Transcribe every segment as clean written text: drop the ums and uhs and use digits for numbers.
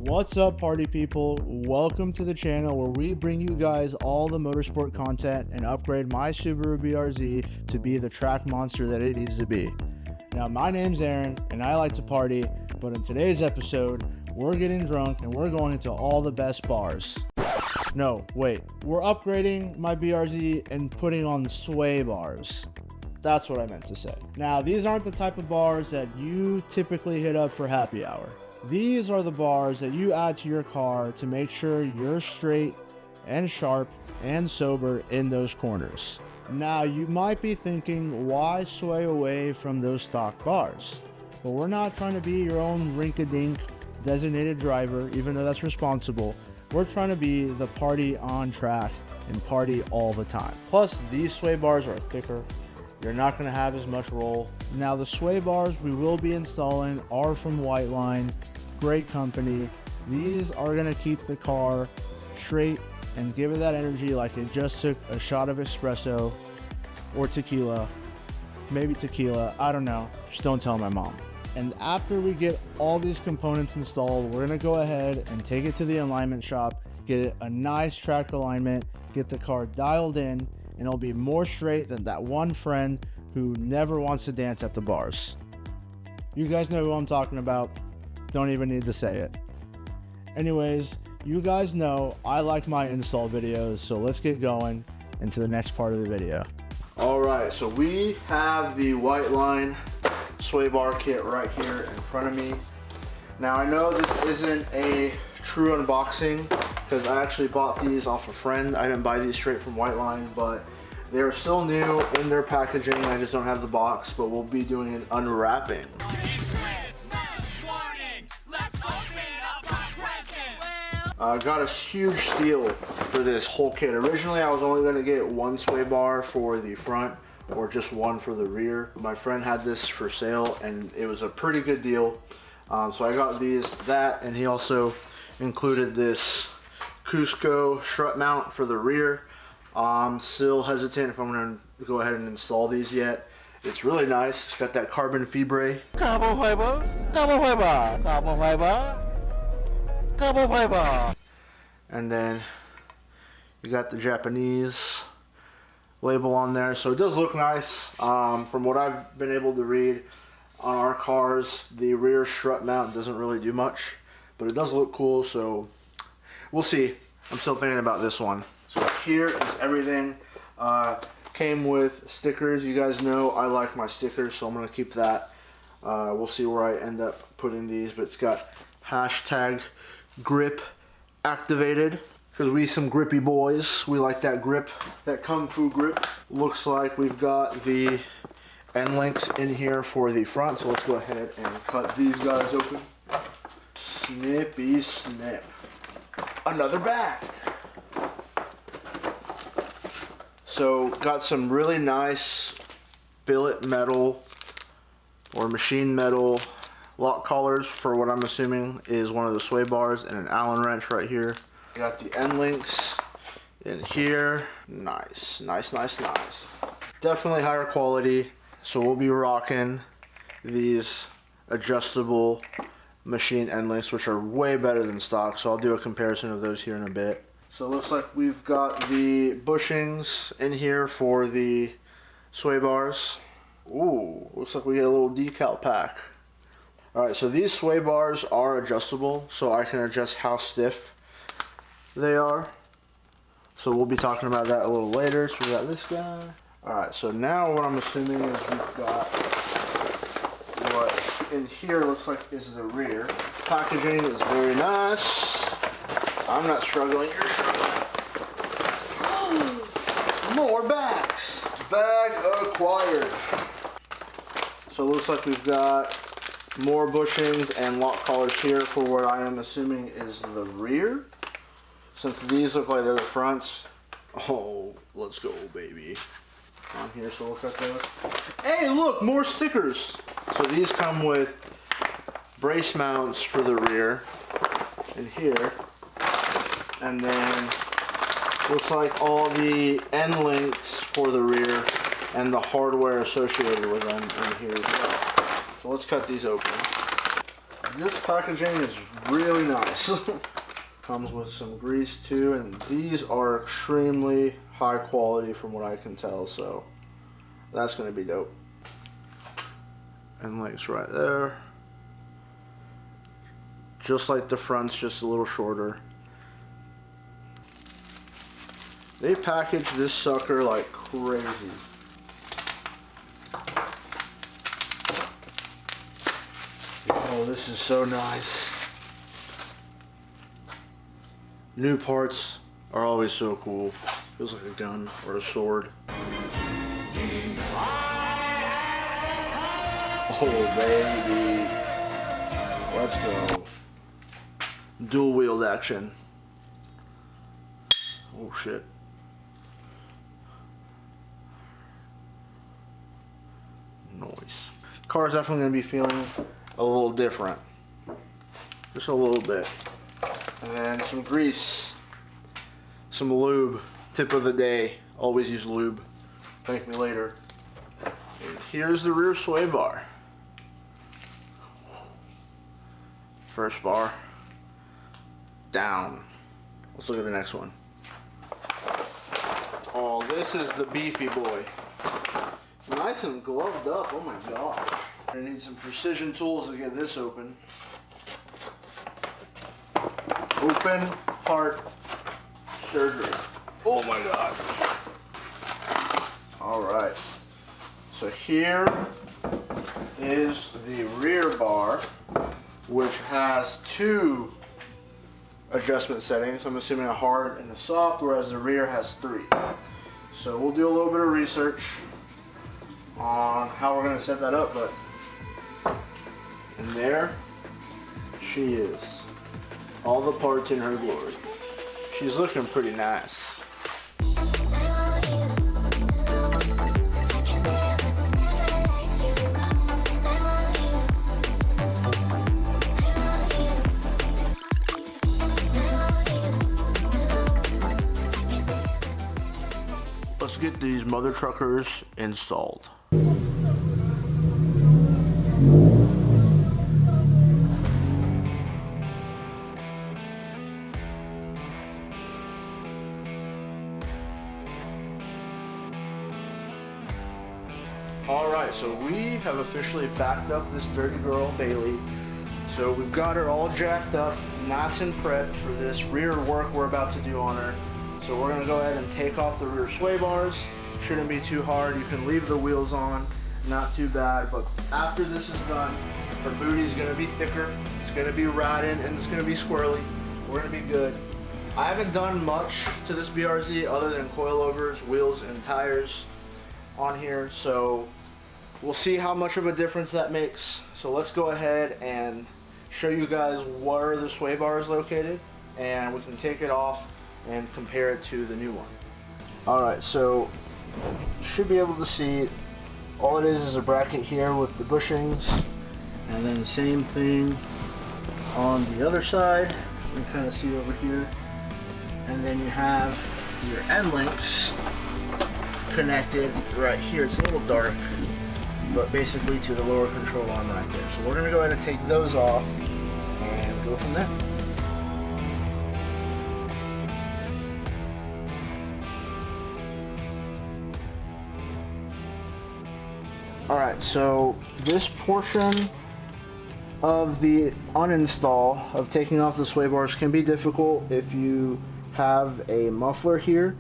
What's up, party people? Welcome to the channel where we bring you guys all the motorsport content and upgrade my Subaru BRZ to be the track monster that it needs to be. Now, my name's Aaron and I like to party, but in today's episode, we're getting drunk and we're going into all the best bars. No, wait, we're upgrading my BRZ and putting on sway bars. That's what I meant to say. Now, these aren't the type of bars that you typically hit up for happy hour. These are the bars that you add to your car to make sure you're straight and sharp and sober in those corners. Now, you might be thinking, why sway away from those stock bars? But we're not trying to be your own rink-a-dink designated driver, even though that's responsible. We're trying to be the party on track and party all the time. Plus, these sway bars are thicker. You're not going to have as much roll. Now, the sway bars we will be installing are from Whiteline. Great company. These are going to keep the car straight and give it that energy like it just took a shot of espresso or tequila. Maybe tequila. I don't know. Just don't tell my mom. And after we get all these components installed, we're going to go ahead and take it to the alignment shop, get it a nice track alignment, get the car dialed in, and it'll be more straight than that one friend who never wants to dance at the bars. You guys know who I'm talking about. Don't even need to say it. Anyways, you guys know I like my install videos, so let's get going into the next part of the video. Alright, so we have the Whiteline sway bar kit right here in front of me. Now, I know this isn't a true unboxing because I actually bought these off a friend. I didn't buy these straight from Whiteline, but they're still new in their packaging. I just don't have the box, but we'll be doing an unwrapping. I got a huge steal for this whole kit. Originally, I was only going to get one sway bar for the front or just one for the rear. My friend had this for sale and it was a pretty good deal. So I got that, and he also included this Cusco strut mount for the rear. I'm still hesitant if I'm going to go ahead and install these yet. It's really nice. It's got that carbon fibre. Carbon fiber, carbon fiber, carbon fiber, carbon fiber. And then you got the Japanese label on there, so it does look nice. From what I've been able to read on our cars, the rear strut mount doesn't really do much, but it does look cool, so we'll see. I'm still thinking about this one. So here is everything. Came with stickers. You guys know I like my stickers, so I'm going to keep that. We'll see where I end up putting these, but it's got hashtag grip activated, because we some grippy boys. We like that grip, that kung fu grip. Looks like we've got the end links in here for the front, so let's go ahead and cut these guys open. Snippy snip. Another bag. So got some really nice billet metal or machine metal lock collars for what I'm assuming is one of the sway bars, and an Allen wrench right here. Got the end links in here. Nice, nice, nice, nice. Definitely higher quality. So we'll be rocking these adjustable machine end links, which are way better than stock. So I'll do a comparison of those here in a bit. So it looks like we've got the bushings in here for the sway bars. Ooh, looks like we get a little decal pack. Alright, so these sway bars are adjustable, so I can adjust how stiff they are. So we'll be talking about that a little later. So we got this guy. Alright, so now what I'm assuming is we've got what in here looks like is the rear. Packaging is very nice. I'm not struggling, you're struggling. More bags. Bag acquired. So it looks like we've got more bushings and lock collars here for what I am assuming is the rear. Since these look like they're the fronts. Oh, let's go, baby. On here, so look at those. Hey, look, more stickers. So these come with brace mounts for the rear in here. And then looks like all the end links for the rear and the hardware associated with them in here as well. So let's cut these open. this packaging is really nice. Comes with some grease too, and these are extremely high quality from what I can tell, so that's going to be dope. And links right there. Just like the front's, just a little shorter. They packaged this sucker like crazy. Oh, this is so nice. New parts are always so cool. Feels like a gun or a sword. Oh, baby. Let's go. Dual wheeled action. Oh, shit. Noise. Car's definitely going to be feeling a little different. Just a little bit. And then some grease. Some lube. Tip of the day. Always use lube. Thank me later. And here's the rear sway bar. First bar. Down. Let's look at the next one. Oh, this is the beefy boy. Nice and gloved up. Oh my gosh. I need some precision tools to get this open. Open heart surgery. Oh my god. Alright. So here is the rear bar, which has two adjustment settings. I'm assuming a hard and a soft, whereas the rear has three. So we'll do a little bit of research on how we're going to set that up, but and there she is. All the parts in her glory. She's looking pretty nice. Let's get these mother truckers installed. Alright, so we have officially backed up this dirty girl, Bailey. So we've got her all jacked up, nice and prepped for this rear work we're about to do on her. So we're going to go ahead and take off the rear sway bars. Shouldn't be too hard. You can leave the wheels on, not too bad. But after this is done, her booty's going to be thicker, it's going to be riding, and it's going to be squirrely. We're going to be good. I haven't done much to this BRZ other than coilovers, wheels, and tires on here. So we'll see how much of a difference that makes. So let's go ahead and show you guys where the sway bar is located, and we can take it off and compare it to the new one. Alright, so you should be able to see all it is a bracket here with the bushings, and then the same thing on the other side. You can kind of see over here, and then you have your end links connected right here. It's a little dark, but basically to the lower control arm right there. So we're going to go ahead and take those off and go from there. Alright, so this portion of the uninstall of taking off the sway bars can be difficult if you have a muffler here,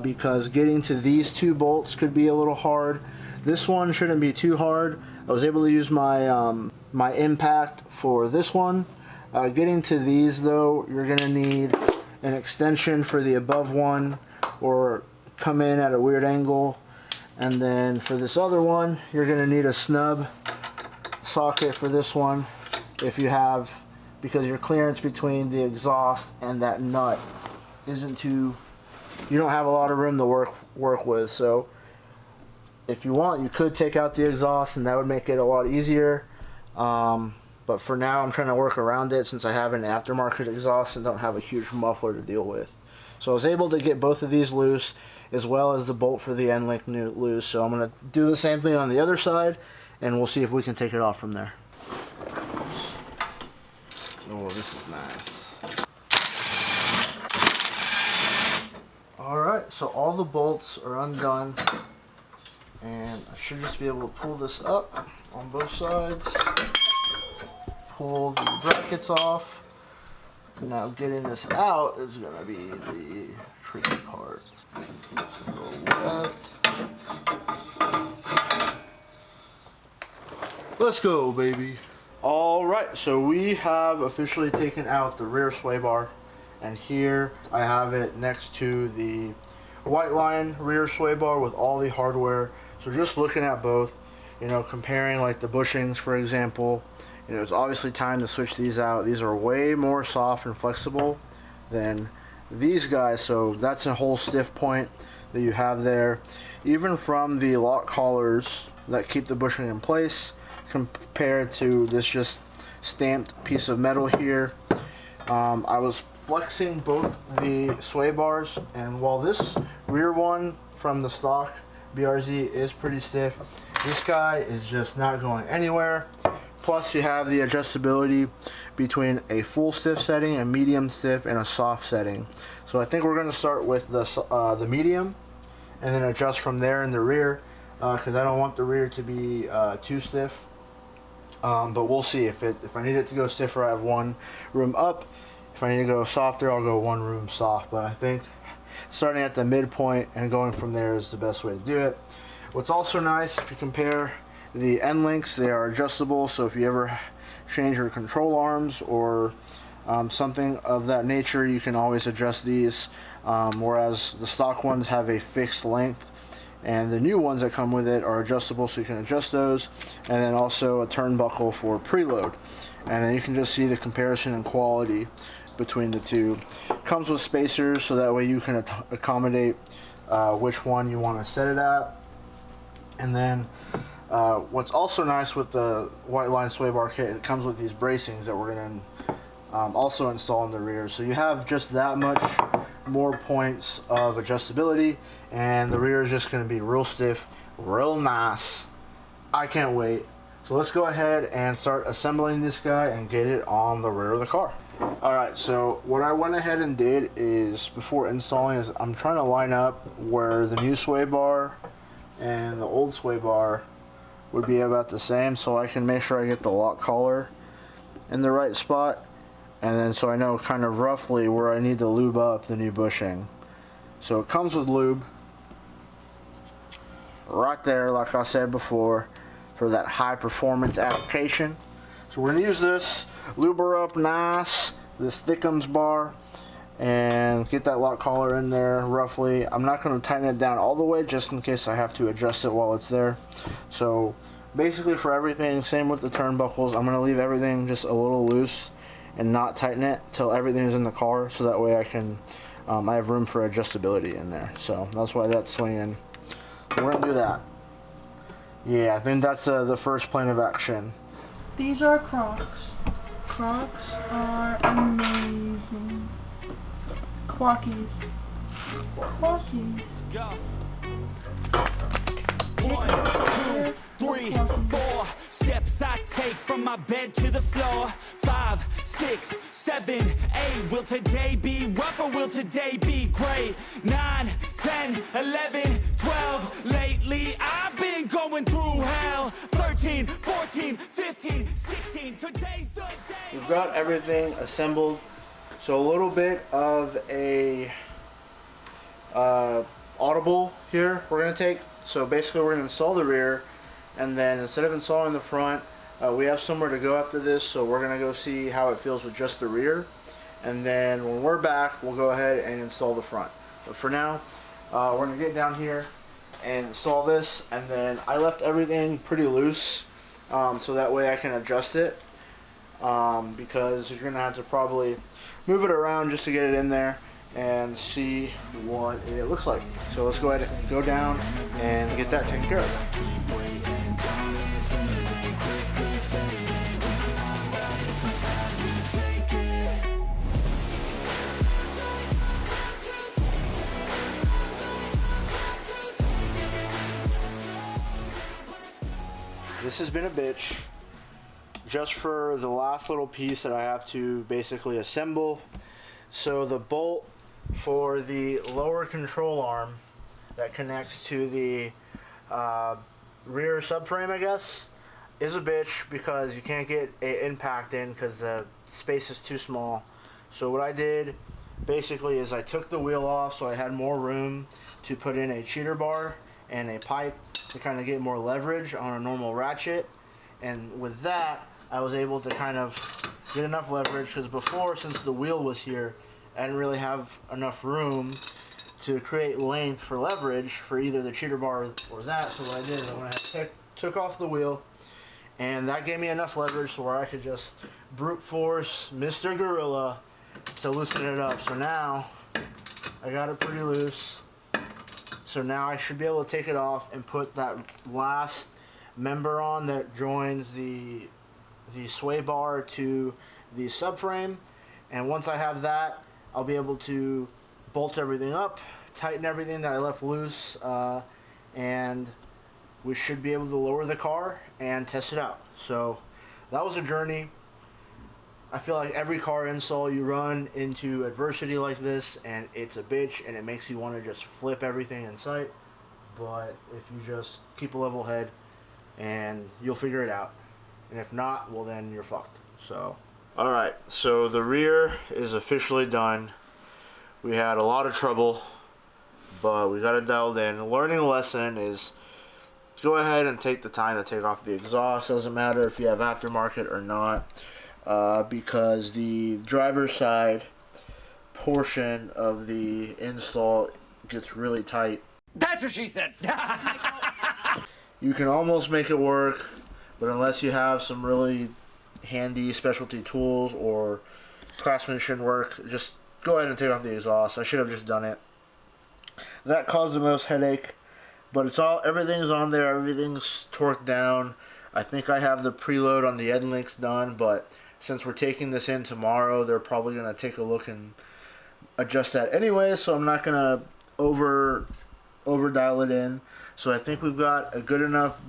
because getting to these two bolts could be a little hard. This one shouldn't be too hard. I was able to use my my impact for this one. Getting to these though, you're going to need an extension for the above one, or come in at a weird angle. And then for this other one, you're going to need a snub socket for this one if you have, because your clearance between the exhaust and that nut isn't too, you don't have a lot of room to work with. So if you want, you could take out the exhaust and that would make it a lot easier. But for now, I'm trying to work around it since I have an aftermarket exhaust and don't have a huge muffler to deal with. So I was able to get both of these loose, as well as the bolt for the end link loose. So I'm going to do the same thing on the other side, and we'll see if we can take it off from there. Oh, this is nice. Alright, so all the bolts are undone, and I should just be able to pull this up on both sides, pull the brackets off. Now getting this out is going to be the tricky part. So go left. Let's go, baby. Alright, so we have officially taken out the rear sway bar. And here I have it next to the Whiteline rear sway bar with all the hardware. So just looking at both, you know, comparing like the bushings, for example, you know, it's obviously time to switch these out. These are way more soft and flexible than these guys. So that's a whole stiff point that you have there. Even from the lock collars that keep the bushing in place compared to this just stamped piece of metal here. I was flexing both the sway bars, and while this rear one from the stock BRZ is pretty stiff, this guy is just not going anywhere. Plus you have the adjustability between a full stiff setting, a medium stiff, and a soft setting. So I think we're going to start with the medium and then adjust from there in the rear, because I don't want the rear to be too stiff. But we'll see. If I need it to go stiffer, I have one room up. If I need to go softer, I'll go one room soft. But I think starting at the midpoint and going from there is the best way to do it. What's also nice, if you compare the end links, they are adjustable. So if you ever change your control arms or something of that nature, you can always adjust these. Whereas the stock ones have a fixed length, and the new ones that come with it are adjustable, so you can adjust those. And then also a turnbuckle for preload. And then you can just see the comparison in quality between the two. Comes with spacers, so that way you can accommodate which one you want to set it at. And then what's also nice with the Whiteline sway bar kit, it comes with these bracings that we're going to also install in the rear. So you have just that much more points of adjustability, and the rear is just going to be real stiff, real nice. I can't wait. So let's go ahead and start assembling this guy and get it on the rear of the car. Alright, so what I went ahead and did is, before installing, is I'm trying to line up where the new sway bar and the old sway bar would be about the same, so I can make sure I get the lock collar in the right spot, and then so I know kind of roughly where I need to lube up the new bushing. So it comes with lube right there, like I said before, for that high performance application. So we're going to use this, lube her up nice, this thickums bar, and get that lock collar in there roughly. I'm not going to tighten it down all the way, just in case I have to adjust it while it's there. So basically for everything, same with the turnbuckles, I'm going to leave everything just a little loose and not tighten it till everything is in the car, so that way I can I have room for adjustability in there. So that's why that's swinging. So we're going to do that. Yeah, I think that's the first plane of action. These are Crocs. Crocs are amazing. Quackies. Quackies. Let's go. 1, 2, 3, 4 steps I take from my bed to the floor. 5, 6, 7, 8. Will today be rough or will today be great? 9, 10, 11, 12. Lately I've been going through hell. 13, 14, 15, 16. Today's the day. We've got everything assembled. So a little bit of a audible here we're going to take. So basically we're going to install the rear, and then instead of installing the front, we have somewhere to go after this, so we're going to go see how it feels with just the rear, and then when we're back we'll go ahead and install the front. But for now, we're going to get down here and install this, and then I left everything pretty loose so that way I can adjust it, because you're going to have to probably move it around just to get it in there and see what it looks like. So let's go ahead and go down and get that taken care of. This has been a bitch. just for the last little piece that I have to basically assemble. So the bolt for the lower control arm that connects to the rear subframe, I guess, is a bitch because you can't get an impact in because the space is too small. So what I did basically is I took the wheel off so I had more room to put in a cheater bar and a pipe to kind of get more leverage on a normal ratchet. And with that, I was able to kind of get enough leverage, because before, since the wheel was here, I didn't really have enough room to create length for leverage for either the cheater bar or that. So what I did is I went ahead and took off the wheel, and that gave me enough leverage so where I could just brute force Mr. Gorilla to loosen it up. So now I got it pretty loose. So now I should be able to take it off and put that last member on that joins the sway bar to the subframe. And once I have that, I'll be able to bolt everything up, tighten everything that I left loose, and we should be able to lower the car and test it out. So that was a journey. I feel like every car install you run into adversity like this, and it's a bitch, and it makes you want to just flip everything in sight. But if you just keep a level head, and you'll figure it out. And if not, well then you're fucked. So, alright, so the rear is officially done. We had a lot of trouble, but we got it dialed in. The learning lesson is go ahead and take the time to take off the exhaust. Doesn't matter if you have aftermarket or not, because the driver's side portion of the install gets really tight. That's what she said. You can almost make it work, but unless you have some really handy specialty tools or craftsmanship work, just go ahead and take off the exhaust. I should have just done it. That caused the most headache, but everything's on there, everything's torqued down. I think I have the preload on the end links done, but since we're taking this in tomorrow, they're probably going to take a look and adjust that anyway, so I'm not going to over dial it in. So I think we've got a good enough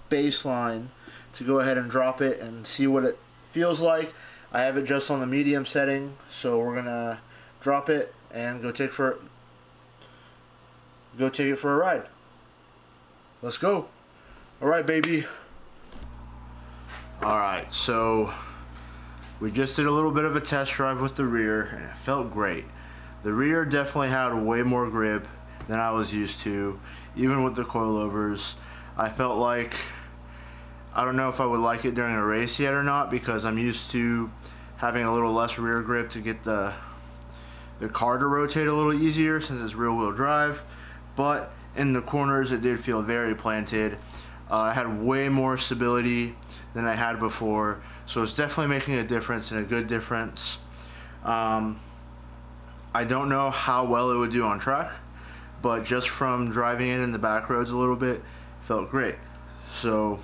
baseline to go ahead and drop it and see what it feels like. I have it just on the medium setting, so we're gonna drop it and go take it for a ride. Let's go. Alright, baby. Alright, so we just did a little bit of a test drive with the rear, and it felt great. The rear definitely had way more grip than I was used to, even with the coilovers. I felt like, I don't know if I would like it during a race yet or not, because I'm used to having a little less rear grip to get the car to rotate a little easier since it's rear wheel drive. But in the corners it did feel very planted. I had way more stability than I had before, so it's definitely making a difference, and a good difference. I don't know how well it would do on track, but just from driving it in the back roads a little bit, felt great. So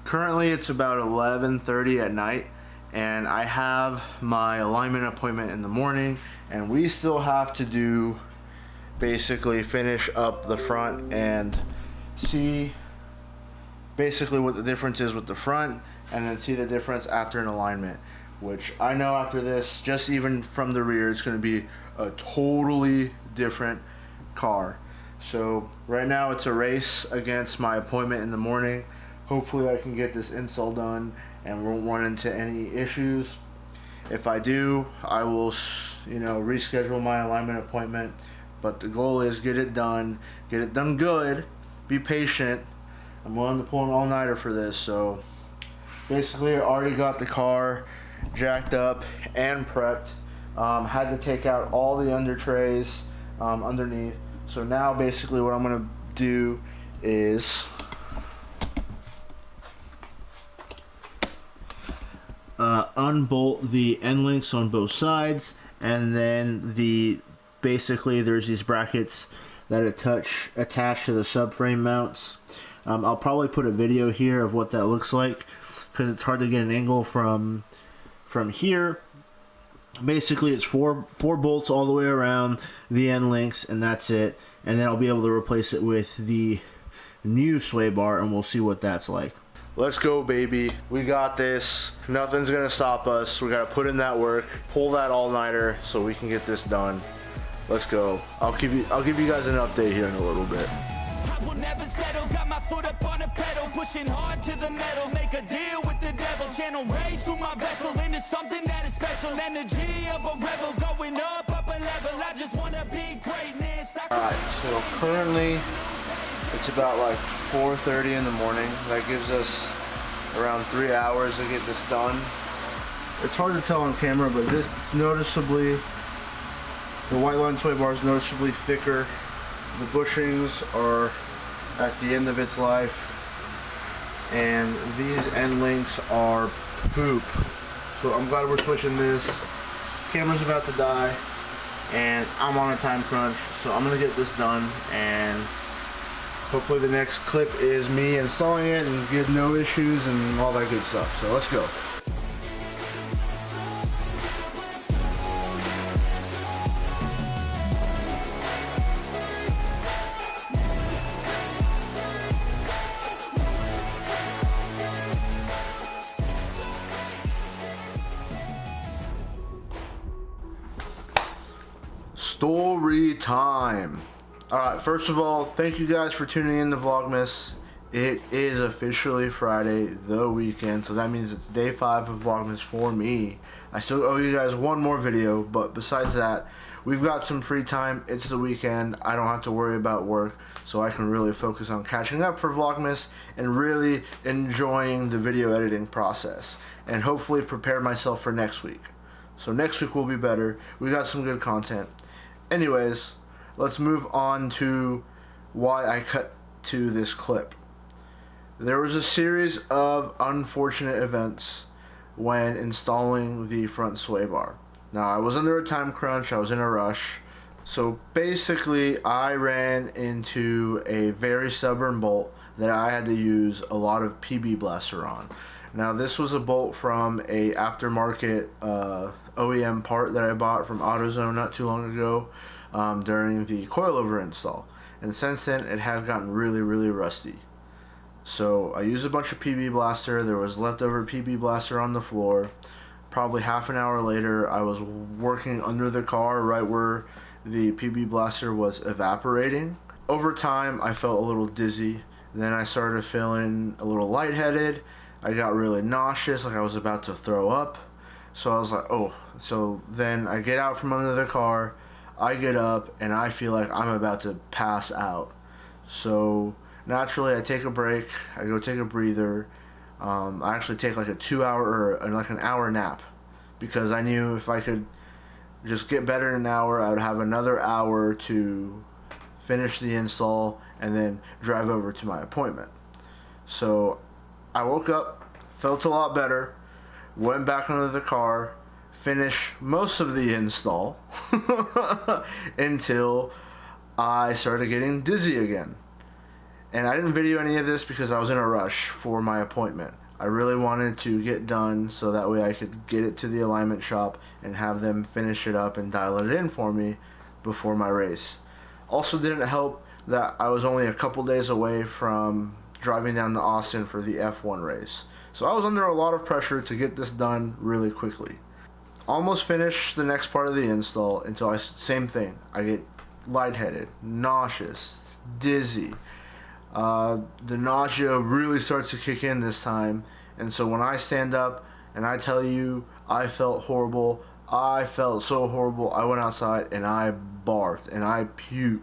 currently it's about 11:30 at night, and I have my alignment appointment in the morning, and we still have to basically finish up the front and see basically what the difference is with the front, and then see the difference after an alignment, which I know after this, just even from the rear, it's going to be a totally different car. So right now it's a race against my appointment in the morning. Hopefully I can get this install done and won't run into any issues. If I do, I will, reschedule my alignment appointment. But the goal is get it done good, be patient. I'm willing to pull an all-nighter for this. So basically I already got the car jacked up and prepped. Had to take out all the under trays underneath. So now basically what I'm going to do is unbolt the end links on both sides, and then basically there's these brackets that attach to the subframe mounts. I'll probably put a video here of what that looks like, because it's hard to get an angle from here. Basically it's four bolts all the way around the end links, and that's it. And then I'll be able to replace it with the new sway bar, and we'll see what that's like. Let's go, baby. We got this. Nothing's gonna stop us. We gotta put in that work, pull that all-nighter so we can get this done. Let's go. I'll give you guys an update here in a little bit. I will never settle, got my foot up on the pedal, pushing hard to the metal, make a deal with the devil, channel rage through my vessel into something that is special, energy of a rebel, going up a level, I just wanna be greatness. Alright, so currently it's about like 4:30 in the morning. That gives us around 3 hours to get this done. It's hard to tell on camera, but it's noticeably, the Whiteline sway bar is noticeably thicker. The bushings are at the end of its life, and these end links are poop. So I'm glad we're switching this. Camera's about to die, and I'm on a time crunch, so I'm gonna get this done, and hopefully the next clip is me installing it and get no issues and all that good stuff. So let's go. Story time. Alright, first of all, thank you guys for tuning in to Vlogmas. It is officially Friday, the weekend, so that means it's day 5 of Vlogmas for me. I still owe you guys one more video, but besides that, we've got some free time. It's the weekend. I don't have to worry about work, so I can really focus on catching up for Vlogmas and really enjoying the video editing process, and hopefully prepare myself for next week. So next week will be better. We got some good content. Anyways, let's move on to why I cut to this clip. There was a series of unfortunate events when installing the front sway bar. Now, I was under a time crunch, I was in a rush. So basically, I ran into a very stubborn bolt that I had to use a lot of PB Blaster on. Now, this was a bolt from a aftermarket OEM part that I bought from AutoZone not too long ago during the coilover install. And since then, it had gotten really, really rusty. So I used a bunch of PB Blaster. There was leftover PB Blaster on the floor. Probably half an hour later, I was working under the car right where the PB Blaster was evaporating. Over time, I felt a little dizzy. Then I started feeling a little lightheaded. I got really nauseous, like I was about to throw up. So I was like, oh. So then I get out from under the car, I get up, and I feel like I'm about to pass out. So naturally, I take a break, I go take a breather. I actually take like a 2 hour or like an hour nap, because I knew if I could just get better in an hour, I would have another hour to finish the install and then drive over to my appointment. So I woke up, felt a lot better, went back under the car, finished most of the install until I started getting dizzy again. And I didn't video any of this because I was in a rush for my appointment. I really wanted to get done so that way I could get it to the alignment shop and have them finish it up and dial it in for me before my race. Also didn't help that I was only a couple days away from driving down to Austin for the F1 race. So I was under a lot of pressure to get this done really quickly. Almost finished the next part of the install until same thing. I get lightheaded, nauseous, dizzy. The nausea really starts to kick in this time, and so when I stand up and I tell you I felt horrible, I felt so horrible, I went outside and I barfed and I puked.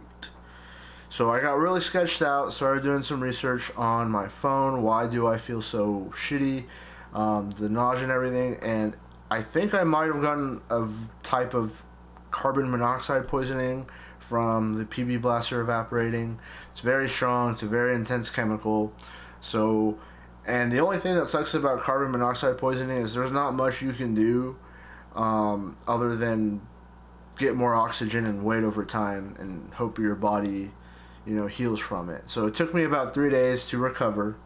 So I got really sketched out, started doing some research on my phone, why do I feel so shitty, the nausea and everything, and I think I might have gotten a type of carbon monoxide poisoning from the PB Blaster evaporating. It's very strong, it's a very intense chemical. So, and the only thing that sucks about carbon monoxide poisoning is there's not much you can do other than get more oxygen and wait over time and hope your body, heals from it. So it took me about 3 days to recover.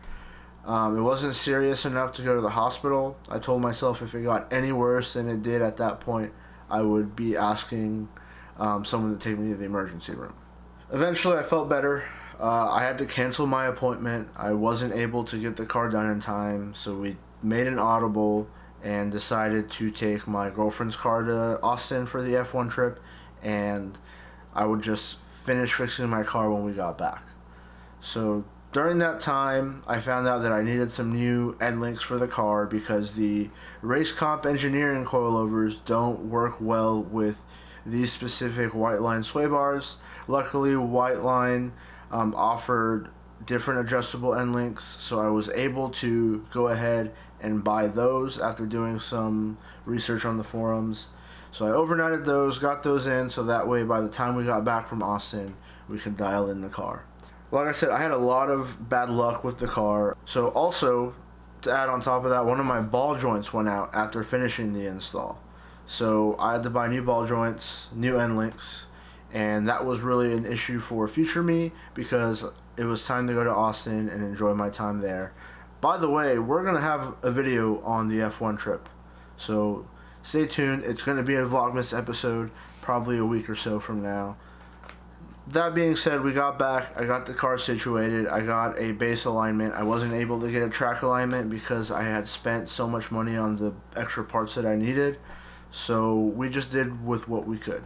It wasn't serious enough to go to the hospital. I told myself if it got any worse than it did at that point, I would be asking someone to take me to the emergency room. Eventually I felt better. I had to cancel my appointment. I wasn't able to get the car done in time, so we made an audible and decided to take my girlfriend's car to Austin for the F1 trip, and I would just finish fixing my car when we got back. So during that time, I found out that I needed some new end links for the car because the race comp engineering coilovers don't work well with these specific Whiteline sway bars. Luckily, Whiteline offered different adjustable end links, so I was able to go ahead and buy those after doing some research on the forums. So I overnighted those, got those in, so that way by the time we got back from Austin, we could dial in the car. Like I said, I had a lot of bad luck with the car. So also, to add on top of that, one of my ball joints went out after finishing the install. So I had to buy new ball joints, new end links, and that was really an issue for future me because it was time to go to Austin and enjoy my time there. By the way, we're going to have a video on the F1 trip, so stay tuned. It's going to be a Vlogmas episode probably a week or so from now. That being said, we got back, I got the car situated, I got a base alignment. I wasn't able to get a track alignment because I had spent so much money on the extra parts that I needed, so we just did with what we could.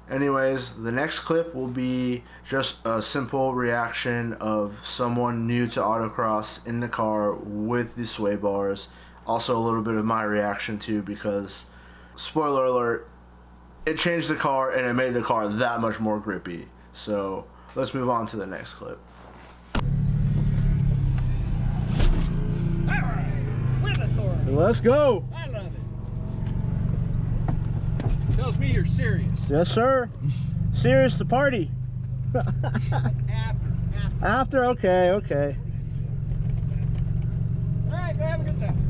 Anyways, the next clip will be just a simple reaction of someone new to autocross in the car with the sway bars. Also a little bit of my reaction too, because, spoiler alert, it changed the car and it made the car that much more grippy. So let's move on to the next clip. Let's go. I love it. Tells me you're serious. Yes, sir. Serious to party. After, okay. All right, go have a good time.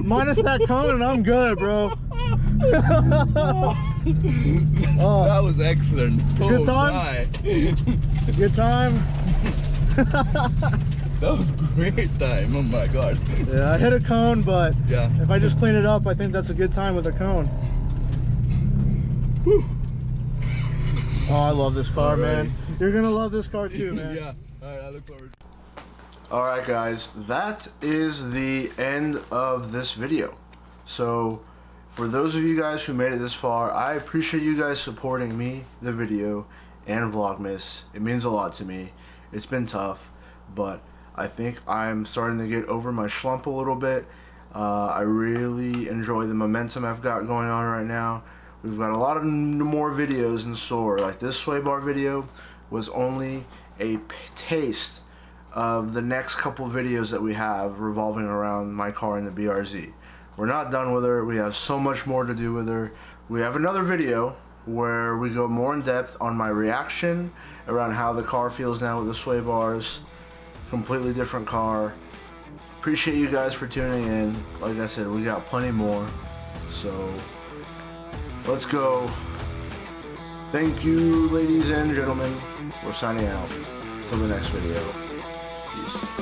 Minus that cone and I'm good, bro. That was excellent. Good time? My. Good time? That was great time. Oh my god. Yeah, I hit a cone, but yeah, if I just clean it up, I think that's a good time with a cone. Whew. Oh, I love this car, man. You're gonna love this car too, man. Yeah. Alright, I look forward. Alright guys, that is the end of this video. So for those of you guys who made it this far, I appreciate you guys supporting me, the video, and Vlogmas. It means a lot to me. It's been tough, but I think I'm starting to get over my slump a little bit. I really enjoy the momentum I've got going on right now. We've got a lot of more videos in store. Like this sway bar video was only a taste of the next couple videos that we have revolving around my car in the BRZ. We're not done with her. We have so much more to do with her. We have another video where we go more in depth on my reaction around how the car feels now with the sway bars. Completely different car. Appreciate you guys for tuning in. Like I said, we got plenty more. So let's go. Thank you, ladies and gentlemen. We're signing out. Till the next video. Peace.